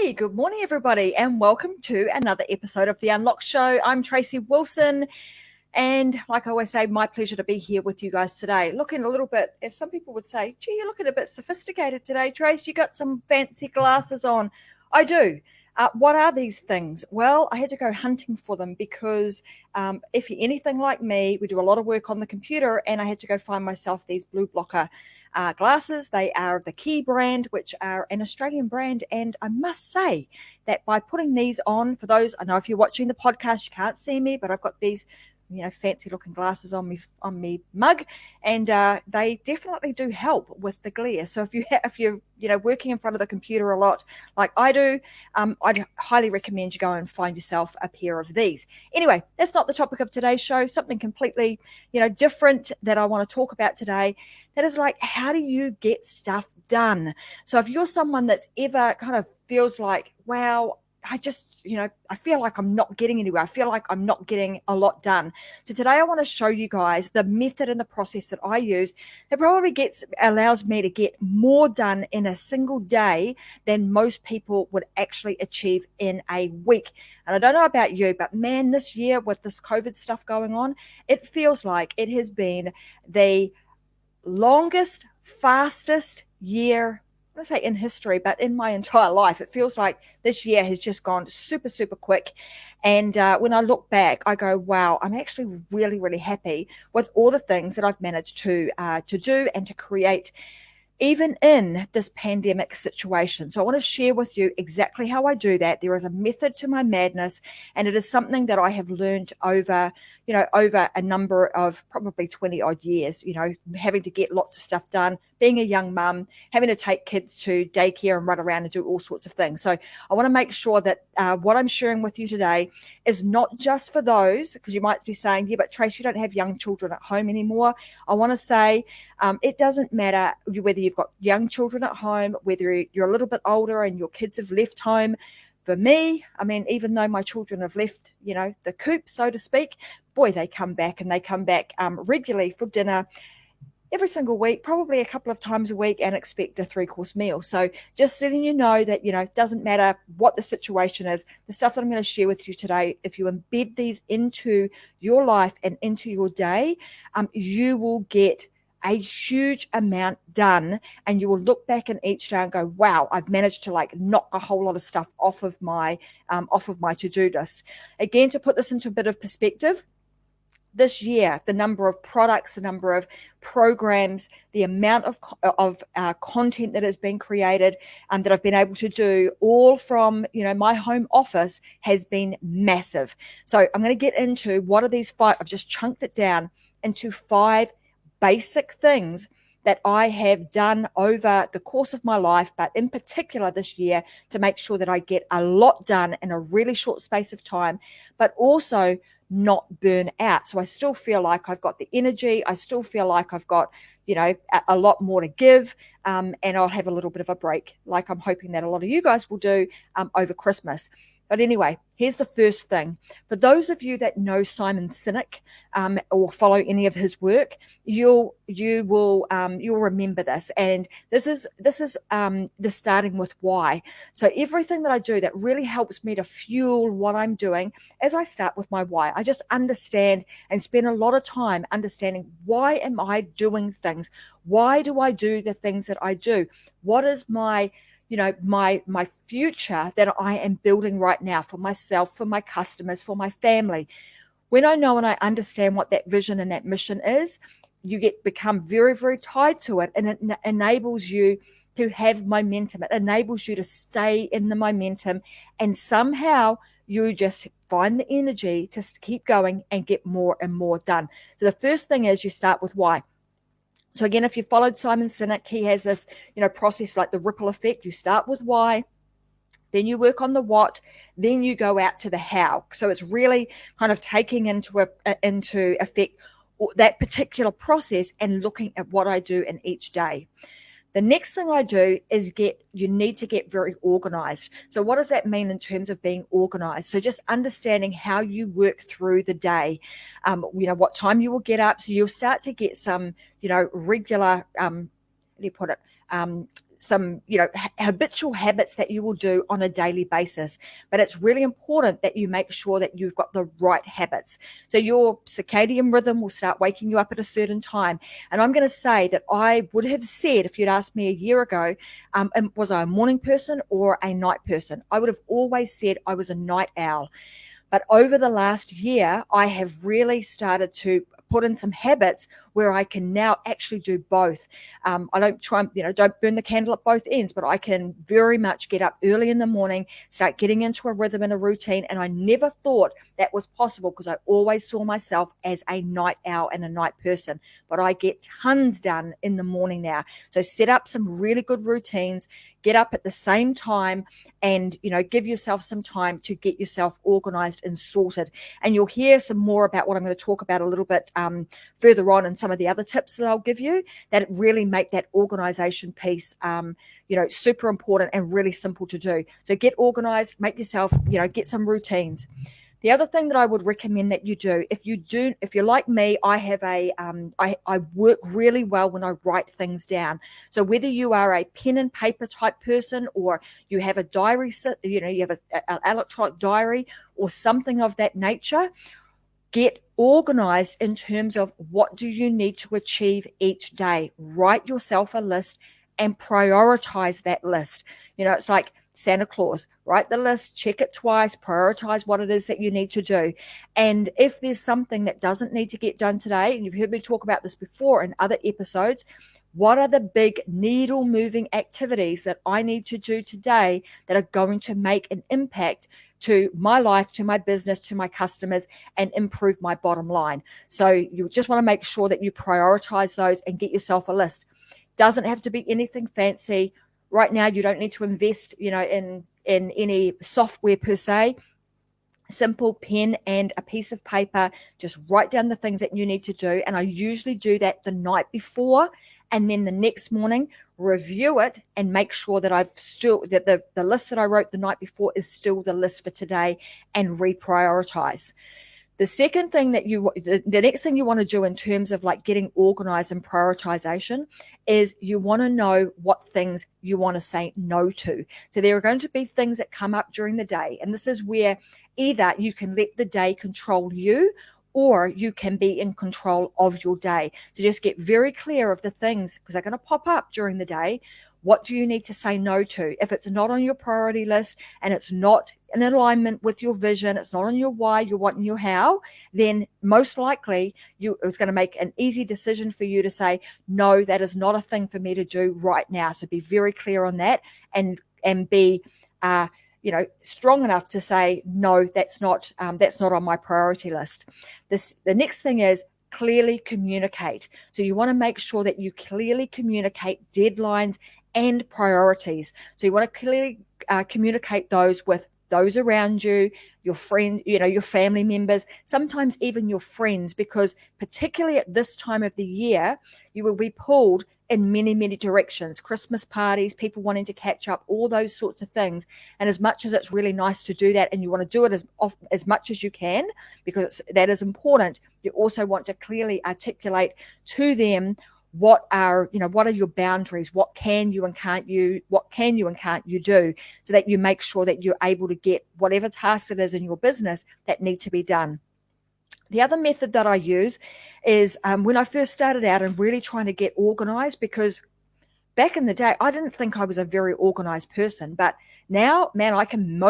Hey, good morning, everybody, and welcome to another episode of The Unlocked Show. I'm Tracy Wilson, and like I always say, my pleasure to be here with you guys today. Looking a little bit, as some people would say, gee, you're looking a bit sophisticated today, Trace. You got some fancy glasses on. I do. What are these things? Well, I had to go hunting for them because if you're anything like me, we do a lot of work on the computer, and I had to go find myself these blue blocker glasses. They are the Key brand, which are an Australian brand. And I must say that by putting these on, for those, I know if you're watching the podcast, you can't see me, but I've got these fancy looking glasses on me mug, and they definitely do help with the glare. So if you're working in front of the computer a lot like I do, I'd highly recommend you go and find yourself a pair of these. Anyway, that's not the topic of today's show. Something completely different that I want to talk about today, that is like, how do you get stuff done? So if you're someone that's ever kind of feels like, wow, I just, I feel like I'm not getting anywhere. I feel like I'm not getting a lot done. So today I want to show you guys the method and the process that I use that probably allows me to get more done in a single day than most people would actually achieve in a week. And I don't know about you, but man, this year with this COVID stuff going on, it feels like it has been the longest, fastest year, I want to say in history, but in my entire life. It feels like this year has just gone super, super quick. And when I look back, I go, wow, I'm actually really, really happy with all the things that I've managed to do and to create, even in this pandemic situation. So I want to share with you exactly how I do that. There is a method to my madness, and it is something that I have learned over a number of probably 20 odd years, having to get lots of stuff done, being a young mum, having to take kids to daycare and run around and do all sorts of things. So I want to make sure that what I'm sharing with you today is not just for those, because you might be saying, yeah, but Trace, you don't have young children at home anymore. I want to say it doesn't matter whether you've got young children at home, whether you're a little bit older and your kids have left home. For me, I mean, even though my children have left, the coop, so to speak, boy, they come back, and they come back regularly for dinner every single week, probably a couple of times a week, and expect a 3-course meal. So just letting you know that, it doesn't matter what the situation is, the stuff that I'm going to share with you today, if you embed these into your life and into your day, you will get a huge amount done, and you will look back in each day and go, wow, I've managed to knock a whole lot of stuff off of my to-do list. Again, to put this into a bit of perspective, this year, the number of products, the number of programs, the amount of content that has been created, that I've been able to do all from, my home office has been massive. So I'm going to get into what are these 5, I've just chunked it down into 5 basic things that I have done over the course of my life, but in particular this year, to make sure that I get a lot done in a really short space of time, but also not burn out. So I still feel like I've got the energy. I still feel like I've got, a lot more to give, and I'll have a little bit of a break, like I'm hoping that a lot of you guys will do over Christmas. But anyway, here's the first thing. For those of you that know Simon Sinek or follow any of his work, you'll remember this. And this is the starting with why. So everything that I do that really helps me to fuel what I'm doing, as I start with my why, I just understand and spend a lot of time understanding, why am I doing things? Why do I do the things that I do? What is my my future that I am building right now for myself, for my customers, for my family? When I know and I understand what that vision and that mission is, you become very, very tied to it, and it enables you to have momentum. It enables you to stay in the momentum, and somehow you just find the energy to keep going and get more and more done. So the first thing is, you start with why. So again, if you followed Simon Sinek, he has this, process like the ripple effect. You start with why, then you work on the what, then you go out to the how. So it's really kind of taking into effect that particular process and looking at what I do in each day. The next thing I do is you need to get very organized. So what does that mean in terms of being organized? So just understanding how you work through the day, what time you will get up. So you'll start to get some, regular, how do you put it? habitual habits that you will do on a daily basis. But it's really important that you make sure that you've got the right habits. So your circadian rhythm will start waking you up at a certain time. And I'm going to say that I would have said, if you'd asked me a year ago, was I a morning person or a night person? I would have always said I was a night owl. But over the last year, I have really started to put in some habits where I can now actually do both. I don't don't burn the candle at both ends, but I can very much get up early in the morning, start getting into a rhythm and a routine. And I never thought that was possible because I always saw myself as a night owl and a night person. But I get tons done in the morning now. So set up some really good routines, get up at the same time, and give yourself some time to get yourself organized and sorted. And you'll hear some more about what I'm going to talk about a little bit further on in some of the other tips that I'll give you that really make that organization piece super important and really simple to do. So get organized, make yourself, get some routines. The other thing that I would recommend that you do, if you're like me, I have I work really well when I write things down. So whether you are a pen and paper type person or you have a diary, you have an electronic diary or something of that nature, get organized in terms of what do you need to achieve each day. Write yourself a list and prioritize that list. It's like Santa Claus, write the list, check it twice, prioritize what it is that you need to do. And if there's something that doesn't need to get done today, and you've heard me talk about this before in other episodes, what are the big needle moving activities that I need to do today that are going to make an impact to my life, to my business, to my customers, and improve my bottom line? So you just want to make sure that you prioritize those and get yourself a list. Doesn't have to be anything fancy. Right now, you don't need to invest, in any software per se. Simple pen and a piece of paper. Just write down the things that you need to do. And I usually do that the night before, and then the next morning review it and make sure that the list that I wrote the night before is still the list for today, and reprioritize. The second thing the next thing you want to do in terms of like getting organized and prioritization is you want to know what things you want to say no to. So there are going to be things that come up during the day. And this is where either you can let the day control you, or you can be in control of your day. So just get very clear of the things, because they're going to pop up during the day. What do you need to say no to? If it's not on your priority list and it's not in alignment with your vision, it's not on your why, your what, and your how, then most likely it's going to make an easy decision for you to say, no, that is not a thing for me to do right now. So be very clear on that, and be strong enough to say, no, that's not on my priority list. The next thing is clearly communicate. So you want to make sure that you clearly communicate deadlines and priorities. So you want to clearly communicate those with those around you, your friends, your family members, sometimes even your friends, because particularly at this time of the year, you will be pulled in many, many directions. Christmas parties, people wanting to catch up, all those sorts of things. And as much as it's really nice to do that, and you want to do it as much as you can, because that is important, you also want to clearly articulate to them what are your boundaries, what can you and can't you do, so that you make sure that you're able to get whatever task it is in your business that need to be done. The other method that I use is when I first started out and really trying to get organized, because back in the day, I didn't think I was a very organized person, but now, man, I can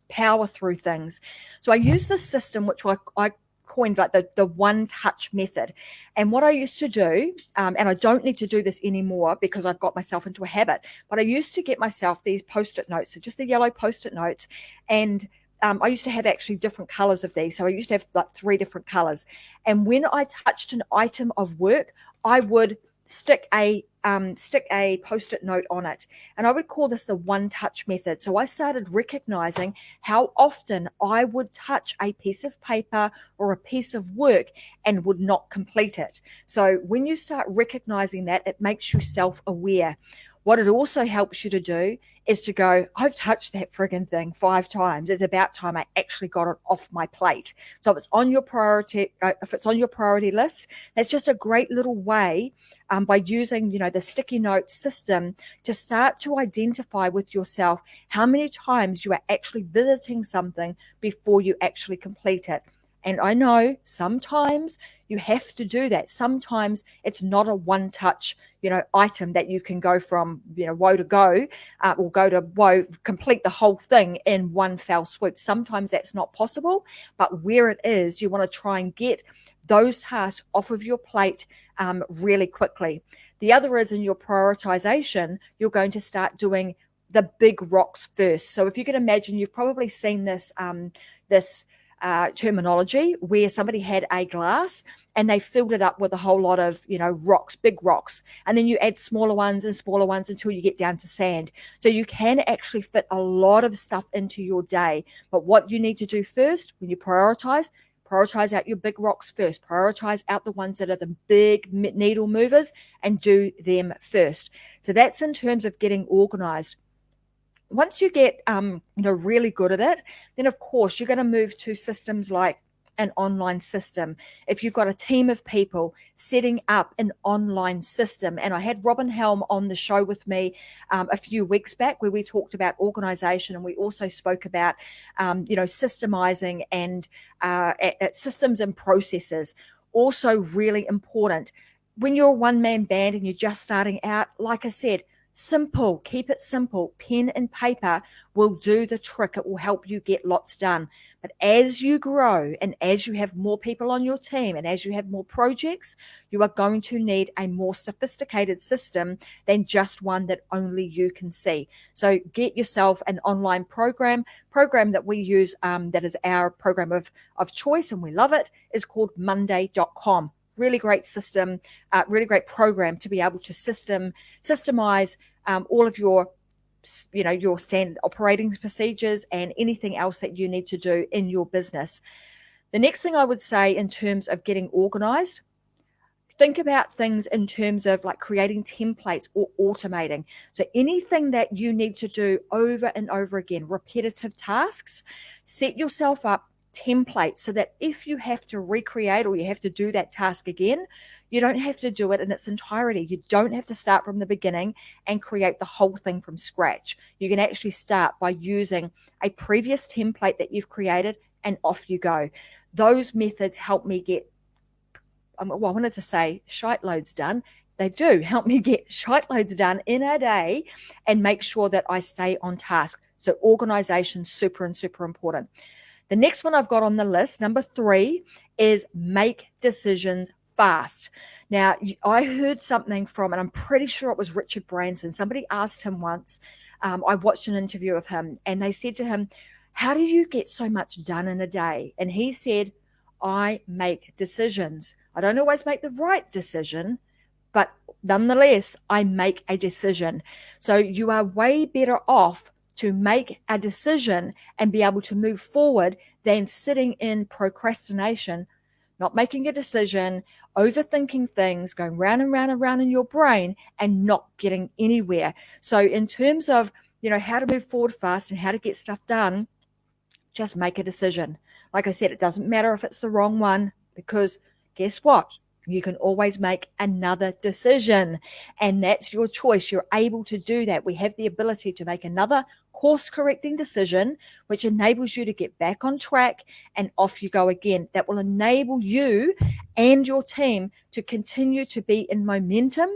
power through things. So I use this system, which I coined like the one touch method. And what I used to do, and I don't need to do this anymore because I've got myself into a habit, but I used to get myself these post-it notes, so just the yellow post-it notes. And I used to have actually different colors of these. So I used to have like 3 different colors. And when I touched an item of work, I would stick a post-it note on it. And I would call this the one touch method. So I started recognizing how often I would touch a piece of paper or a piece of work and would not complete it. So when you start recognizing that, it makes you self-aware. What it also helps you to do is to go, I've touched that friggin' thing 5 times. It's about time I actually got it off my plate. So if it's on your priority list, that's just a great little way by using, the sticky note system to start to identify with yourself how many times you are actually visiting something before you actually complete it. And I know sometimes you have to do that. Sometimes it's not a one-touch, item that you can go from, woe to go, or go to woe, complete the whole thing in one fell swoop. Sometimes that's not possible, but where it is, you want to try and get those tasks off of your plate really quickly. The other is in your prioritization, you're going to start doing the big rocks first. So if you can imagine, you've probably seen this, terminology where somebody had a glass and they filled it up with a whole lot of, rocks, big rocks. And then you add smaller ones until you get down to sand. So you can actually fit a lot of stuff into your day. But what you need to do first when you prioritize out your big rocks first. Prioritize out the ones that are the big needle movers and do them first. So that's in terms of getting organized. Once you get, really good at it, then of course you're going to move to systems like an online system. If you've got a team of people, setting up an online system. And I had Robin Helm on the show with me a few weeks back where we talked about organization, and we also spoke about, systemizing and systems and processes. Also really important. When you're a one-man band and you're just starting out, like I said, simple, keep it simple. Pen and paper will do the trick. It will help you get lots done. But as you grow and as you have more people on your team and as you have more projects, you are going to need a more sophisticated system than just one that only you can see. So get yourself an online program that we use, that is our program of choice, and we love it, is called Monday.com. Really great system, really great program to be able to systemize all of your standard operating procedures and anything else that you need to do in your business. The next thing I would say in terms of getting organized, think about things in terms of like creating templates or automating. So anything that you need to do over and over again, repetitive tasks, set yourself up template so that if you have to recreate or you have to do that task again, you don't have to do it in its entirety. You don't have to start from the beginning and create the whole thing from scratch. You can actually start by using a previous template that you've created and off you go. Those methods help me get, I wanted to say shite loads done. They do help me get shite loads done in a day and make sure that I stay on task. So organization, super important. The next one I've got on the list, number 3, is make decisions fast. Now, I heard something from, and I'm pretty sure it was Richard Branson. Somebody asked him once, I watched an interview of him, and they said to him, how do you get so much done in a day? And he said, I make decisions. I don't always make the right decision, but nonetheless, I make a decision. So you are way better off to make a decision and be able to move forward than sitting in procrastination, not making a decision, overthinking things, going round and round and round in your brain and not getting anywhere. So in terms of, how to move forward fast and how to get stuff done, just make a decision. Like I said, it doesn't matter if it's the wrong one, because guess what? You can always make another decision, and that's your choice. You're able to do that. We have the ability to make another course-correcting decision, which enables you to get back on track and off you go again. That will enable you and your team to continue to be in momentum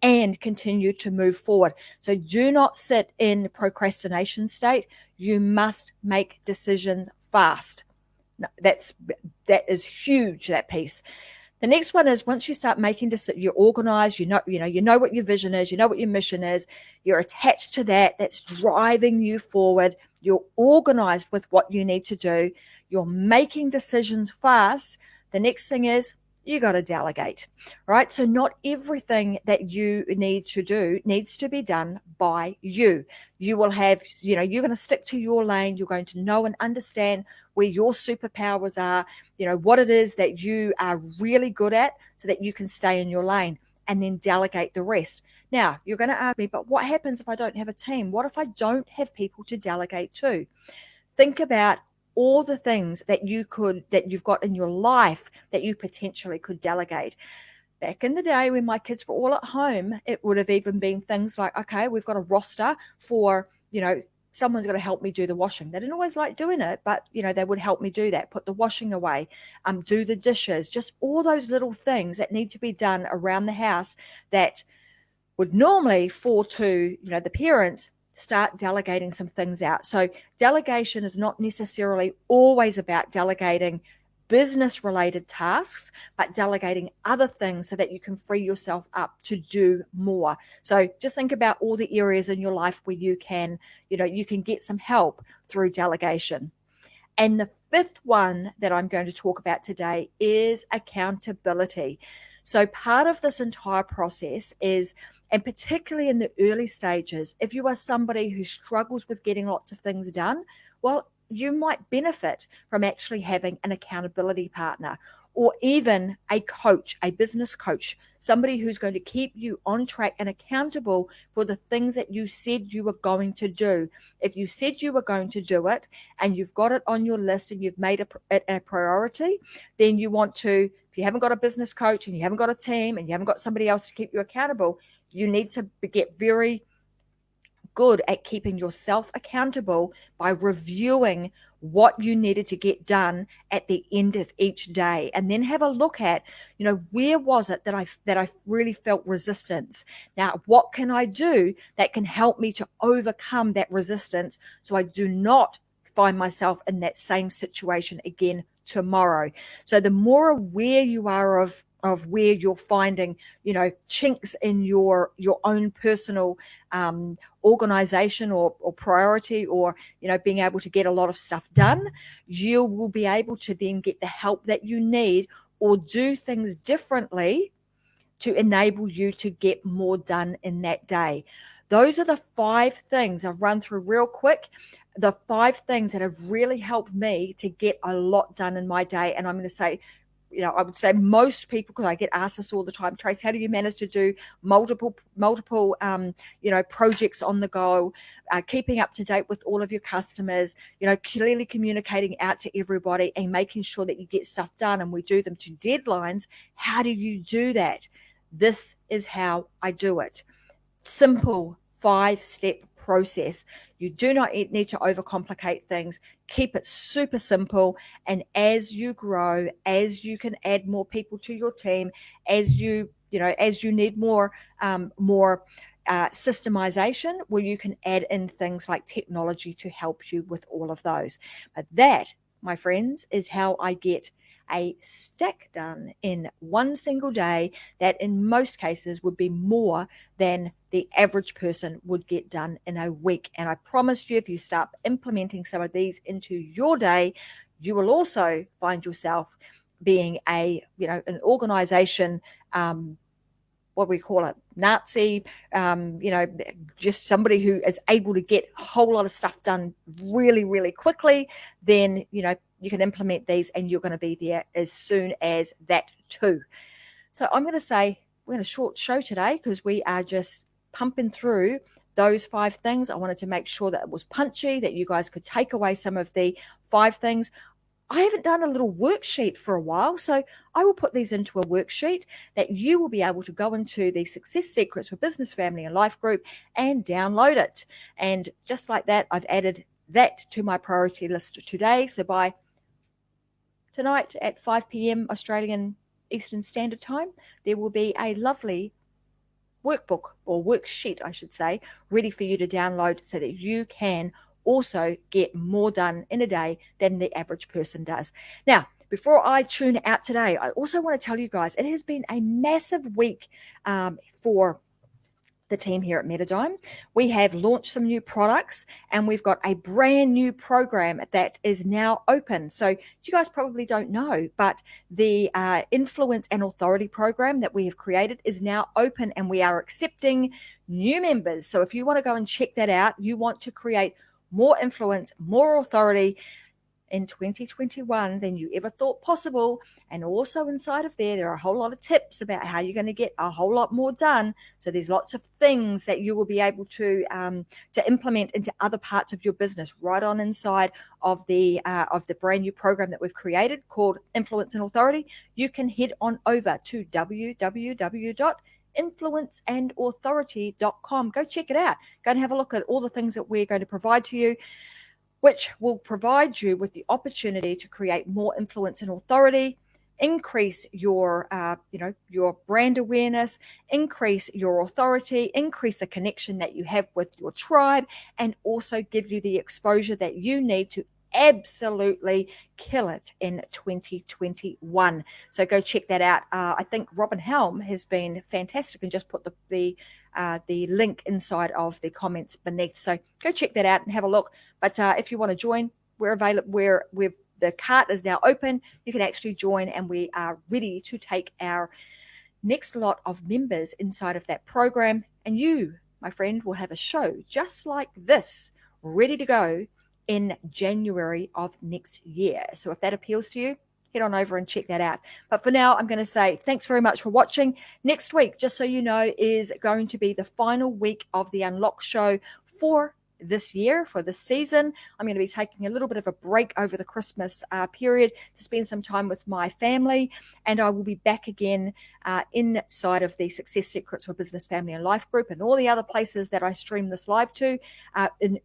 and continue to move forward. So do not sit in procrastination state. You must make decisions fast. That is huge, that piece. The next one is once you start making decisions, you're organized, you know what your vision is, you know what your mission is, you're attached to that, that's driving you forward, you're organized with what you need to do, you're making decisions fast. The next thing is you got to delegate, right? So not everything that you need to do needs to be done by you. You will have, you're going to stick to your lane. You're going to know and understand where your superpowers are, what it is that you are really good at so that you can stay in your lane. and then delegate the rest. Now, you're going to ask me, but what happens if I don't have a team? What if I don't have people to delegate to? Think about all the things that you've got in your life that you potentially could delegate. Back in the day when my kids were all at home, it would have even been things like, okay, we've got a roster for, someone's going to help me do the washing. They didn't always like doing it, but, they would help me do that, put the washing away, do the dishes, just all those little things that need to be done around the house that would normally fall to, the parents. Start delegating some things out. So delegation is not necessarily always about delegating business related tasks, but delegating other things so that you can free yourself up to do more. So just think about all the areas in your life where you can get some help through delegation. And the fifth one that I'm going to talk about today is accountability. So part of this entire process is, and particularly in the early stages, if you are somebody who struggles with getting lots of things done, well, you might benefit from actually having an accountability partner, or even a coach, a business coach, somebody who's going to keep you on track and accountable for the things that you said you were going to do. If you said you were going to do it and you've got it on your list and you've made it a priority, then you want to, if you haven't got a business coach and you haven't got a team and you haven't got somebody else to keep you accountable, you need to get very good at keeping yourself accountable by reviewing what you needed to get done at the end of each day, and then have a look at, where was it that I really felt resistance? Now, what can I do that can help me to overcome that resistance so I do not find myself in that same situation again tomorrow? So the more aware you are of where you're finding, chinks in your own personal organization or priority, or, being able to get a lot of stuff done, you will be able to then get the help that you need or do things differently to enable you to get more done in that day. Those are the 5 things I've run through real quick. The 5 things that have really helped me to get a lot done in my day. And I'm going to say, I would say most people, because I get asked this all the time, Trace, how do you manage to do multiple projects on the go, keeping up to date with all of your customers, clearly communicating out to everybody and making sure that you get stuff done and we do them to deadlines. How do you do that? This is how I do it. Simple 5-step process. You do not need to overcomplicate things. Keep it super simple. And as you grow, as you can add more people to your team, as you need more systemization, where you can add in things like technology to help you with all of those. But that, my friends, is how I get a stack done in one single day that in most cases would be more than the average person would get done in a week. And I promise you, if you start implementing some of these into your day, you will also find yourself being an organization, what we call it, Nazi, just somebody who is able to get a whole lot of stuff done really, really quickly. Then, you can implement these and you're going to be there as soon as that too. So I'm going to say we're in a short show today because we are just pumping through those 5 things. I wanted to make sure that it was punchy, that you guys could take away some of the 5 things. I haven't done a little worksheet for a while, so I will put these into a worksheet that you will be able to go into the Success Secrets for Business, Family and Life group and download it. And just like that, I've added that to my priority list today. So by tonight at 5 p.m. Australian Eastern Standard Time, there will be a lovely workbook, or worksheet, I should say, ready for you to download so that you can also get more done in a day than the average person does. Now, before I tune out today, I also want to tell you guys, it has been a massive week for the team here at Metadyne. We have launched some new products and we've got a brand new program that is now open. So you guys probably don't know, but the Influence and Authority program that we have created is now open and we are accepting new members. So if you want to go and check that out, you want to create more influence, more authority, in 2021 than you ever thought possible. And also inside of there are a whole lot of tips about how you're going to get a whole lot more done. So there's lots of things that you will be able to implement into other parts of your business right on inside of the brand new program that we've created called Influence and Authority. You can head on over to www.influenceandauthority.com. Go check it out. Go and have a look at all the things that we're going to provide to you, which will provide you with the opportunity to create more influence and authority, increase your your brand awareness, increase your authority, increase the connection that you have with your tribe, and also give you the exposure that you need to absolutely kill it in 2021. So go check that out. I think Robin Helm has been fantastic and just put the link inside of the comments beneath. So go check that out and have a look. But if you want to join, we're available. The cart is now open. You can actually join, and we are ready to take our next lot of members inside of that program. And you, my friend, will have a show just like this ready to go in January of next year. So if that appeals to you, head on over and check that out. But for now, I'm going to say thanks very much for watching. Next week, just so you know, is going to be the final week of the Unlock show for this year, for this season. I'm going to be taking a little bit of a break over the Christmas period to spend some time with my family, and I will be back again inside of the Success Secrets for Business, Family and Life group and all the other places that I stream this live to in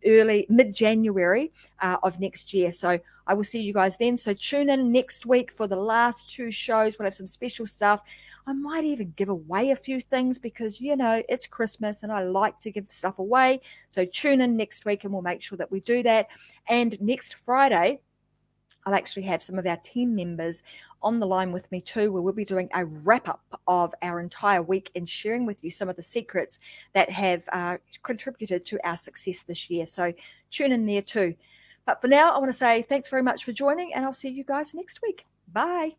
mid-January of next year. So I will see you guys then. So tune in next week for the last 2 shows. We'll have some special stuff. I might even give away a few things because, you know, it's Christmas and I like to give stuff away. So tune in next week and we'll make sure that we do that. And next Friday, I'll actually have some of our team members on the line with me too, where we'll be doing a wrap-up of our entire week and sharing with you some of the secrets that have contributed to our success this year. So tune in there too. But for now, I want to say thanks very much for joining, and I'll see you guys next week. Bye.